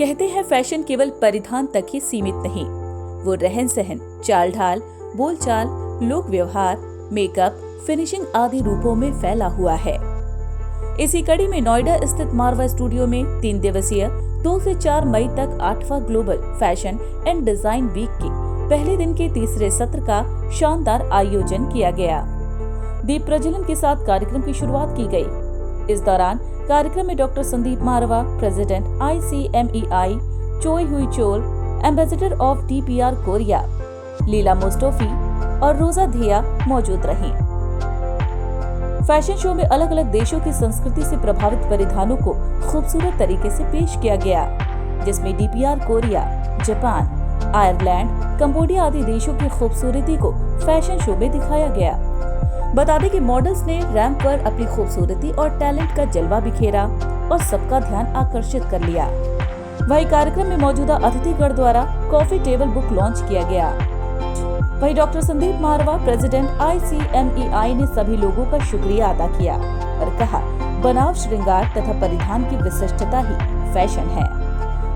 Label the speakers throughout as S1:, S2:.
S1: कहते हैं फैशन केवल परिधान तक ही सीमित नहीं, वो रहन सहन, चाल ढाल, बोलचाल, लोक व्यवहार, मेकअप, फिनिशिंग आदि रूपों में फैला हुआ है। इसी कड़ी में नोएडा स्थित मारवा स्टूडियो में 3 दिवसीय 2 से 4 मई तक 8वां global fashion and design week के पहले दिन के तीसरे सत्र का शानदार आयोजन किया गया। दीप प्रज्वलन के साथ कार्यक्रम की शुरुआत की गई। इस दौरान कार्यक्रम में doctor Sandeep Marwah, president ICMEI, Choe Hui Chol, ambassador of DPR Korea, Leela Mustafi और रोजा धिया मौजूद रहीं। फैशन शो में अलग अलग देशों की संस्कृति से प्रभावित परिधानों को खूबसूरत तरीके से पेश किया गया, जिसमें DPR Korea, Japan, Ireland, Cambodia आदि देशों की खूबसूरती को फैशन शो में दिखाया गया। बता दें कि मॉडल्स ने रैंप पर अपनी खूबसूरती और टैलेंट का जलवा बिखेरा और सबका ध्यान आकर्षित कर लिया। वहीं कार्यक्रम में मौजूदा अतिथिगण द्वारा कॉफी टेबल बुक लॉन्च किया गया। वहीं doctor Sandeep Marwah, president ICMEI ने सभी लोगों का शुक्रिया अदा किया और कहा, बनाव, श्रृंगार तथा परिधान की विशिष्टता ही फैशन है।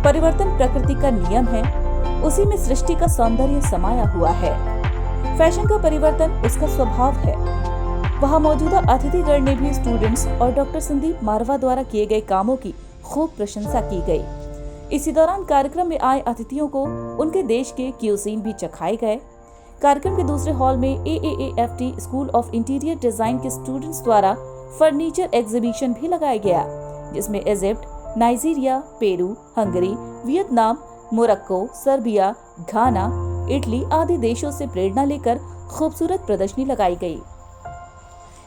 S1: परिवर्तन प्रकृति का नियम है, उसी में सृष्टि का सौंदर्य समाया हुआ है। फैशन का परिवर्तन उसका स्वभाव है। वहां मौजूदा अतिथिगण ने भी स्टूडेंट्स और डॉक्टर संदीप मारवा द्वारा किए गए कामों की खूब प्रशंसा की गई। इसी दौरान कार्यक्रम में आए अतिथियों को उनके देश के क्यूजीन भी चखाए गए। कार्यक्रम के दूसरे हॉल में AAAFT school of interior design के स्टूडेंट्स द्वारा फर्नीचर एग्जीबिशन भी लगाया गया, जिसमें Egypt, Nigeria, Peru, Hungary, Vietnam, Morocco, Serbia, Ghana, Italy आदि देशों से प्रेरणा लेकर खूबसूरत प्रदर्शनी लगाई गई।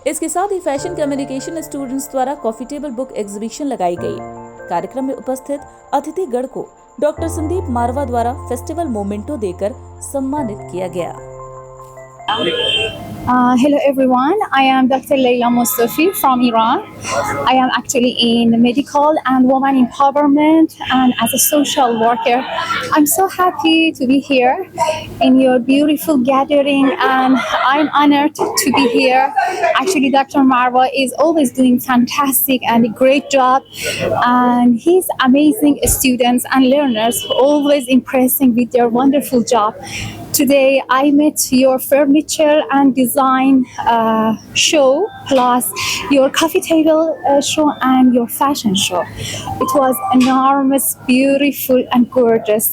S1: इसके साथ ही फैशन कम्युनिकेशन स्टूडेंट्स द्वारा कॉफी टेबल बुक एग्जीबिशन लगाई गई। कार्यक्रम में उपस्थित अतिथिगण को डॉक्टर संदीप मारवा द्वारा फेस्टिवल मोमेंटो देकर सम्मानित किया गया।
S2: Hello everyone, I am Dr. Leila Mustafi from Iran. I am actually in medical and women empowerment and as a social worker. I'm so happy to be here in your beautiful gathering and I'm honored to be here. Actually, Dr. Marwa is always doing fantastic and a great job and he's amazing students and learners, always impressing with their wonderful job. Today I met your furniture and design show plus your coffee table show and your fashion show. It was enormous, beautiful and gorgeous,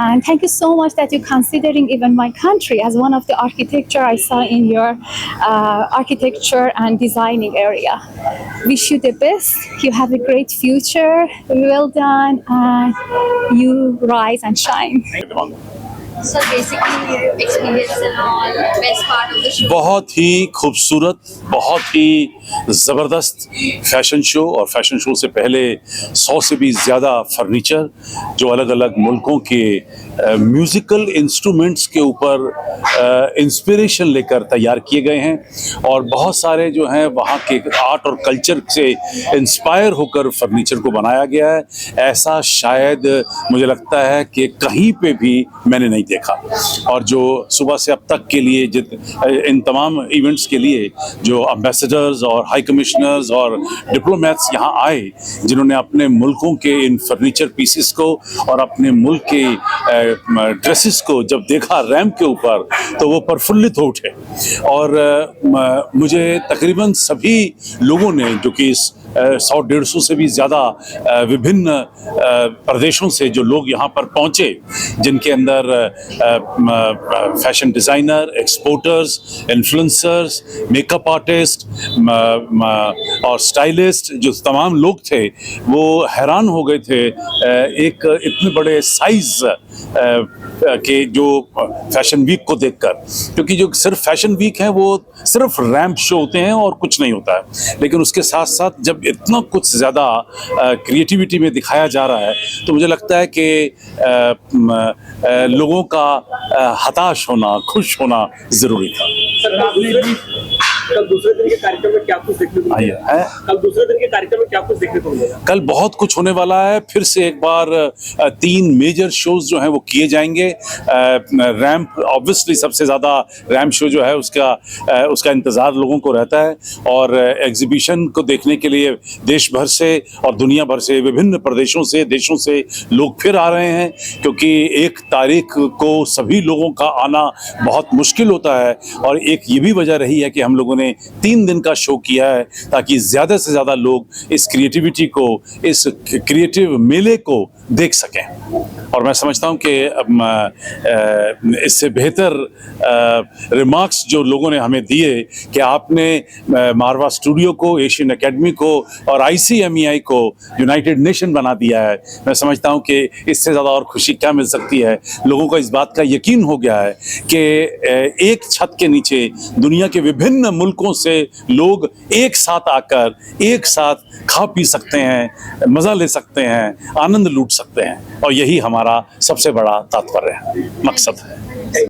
S2: and thank you so much that you're considering even my country as one of the architecture I saw in your architecture and designing area. Wish you the best. You have a great future. Well done and you rise and shine.
S3: So basically your experience and all, best part of the show.
S4: बहुत ही खूबसूरत, बहुत ही ज़बरदस्त fashion show और fashion show से पहले 100 से भी ज़्यादा फर्नीचर जो अलग अलग मुल्कों के म्यूज़िकल इंस्ट्रूमेंट्स के ऊपर इंस्पिरेशन लेकर तैयार किए गए हैं और बहुत सारे जो हैं वहाँ के आर्ट और कल्चर से इंस्पायर होकर फर्नीचर को बनाया गया है। ऐसा शायद मुझे लगता है कि कहीं पे भी मैंने नहीं देखा। और जो सुबह से अब तक के लिए इन तमाम इवेंट्स के लिए जो एम्बेसडर्स और हाई कमिश्नर्स और डिप्लोमेट्स यहाँ आए, जिन्होंने अपने मुल्कों के इन फर्नीचर पीसेस को और अपने मुल्क के ड्रेसेस को जब देखा रैंप के ऊपर तो वो प्रफुल्लित हो उठे। और मुझे तकरीबन सभी लोगों ने जो कि इस 100-150 से भी ज़्यादा विभिन्न प्रदेशों से जो लोग यहाँ पर पहुँचे, जिनके अंदर fashion designer, exporters, influencers, makeup artist और स्टाइलिस्ट, जो तमाम लोग थे वो हैरान हो गए थे एक इतने बड़े साइज़ के जो फैशन वीक को देखकर। क्योंकि जो सिर्फ फैशन वीक है वो सिर्फ रैंप शो होते हैं और कुछ नहीं होता है, लेकिन उसके साथ साथ जब इतना कुछ ज़्यादा क्रिएटिविटी में दिखाया जा रहा है तो मुझे लगता है कि लोगों का हताश होना, खुश होना ज़रूरी था।
S5: सर, आपने भी कल दूसरे दिन के कार्यक्रम में क्या कुछ देखने को
S4: आइए
S5: मिलेगा?
S4: है
S5: कल दूसरे दिन के कार्यक्रम में क्या कुछ देखने को मिलेगा?
S4: कल बहुत कुछ होने वाला है। फिर से एक बार 3 मेजर शोज जो हैं वो किए जाएंगे। रैम्प ऑब्वियसली सबसे ज़्यादा रैम्प शो जो है उसका इंतज़ार लोगों को रहता है, और एग्जीबिशन को देखने के लिए देश भर से और दुनिया भर से, विभिन्न प्रदेशों से, देशों से लोग फिर आ रहे हैं, क्योंकि 1 तारीख को सभी लोगों का आना बहुत मुश्किल होता है। और एक ये भी वजह रही है कि हम लोगों ने 3 दिन का शो किया है, ताकि ज़्यादा से ज़्यादा लोग इस क्रिएटिविटी को, इस क्रिएटिव मेले को देख सकें। और मैं समझता हूं कि इससे बेहतर रिमार्क्स जो लोगों ने हमें दिए कि आपने मारवा स्टूडियो को, एशियन एकेडमी को और ICMEI को यूनाइटेड नेशन बना दिया है, मैं समझता हूं कि इससे ज़्यादा और खुशी क्या मिल सकती है। लोगों को इस बात का यकीन हो गया है कि एक छत के नीचे दुनिया के विभिन्न मुल्कों से लोग एक साथ आकर एक साथ खा पी सकते हैं, मज़ा ले सकते हैं, आनंद लूट सकते हैं, और यही हमारा सबसे बड़ा तात्पर्य है, मकसद है।